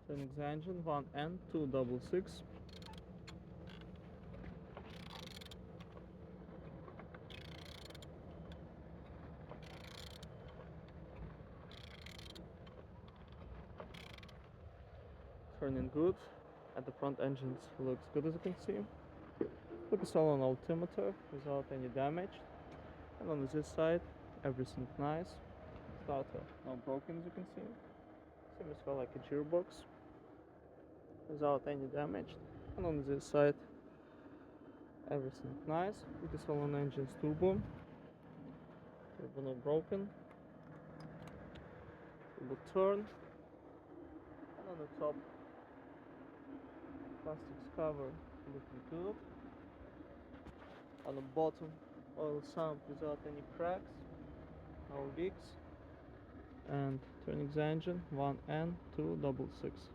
Turning the engine, 1N266. Turning good, and the front engine looks good as you can see. Focus all on altimeter without any damage, and on this side everything nice. Starter not broken as you can see. Same as well like a gearbox without any damage, and on this side everything nice. Focus all on engine's turbo not broken. Turbo turn, and on the top plastics cover looking good. On the bottom oil sump without any cracks, no leaks. And turning the engine, 1N266.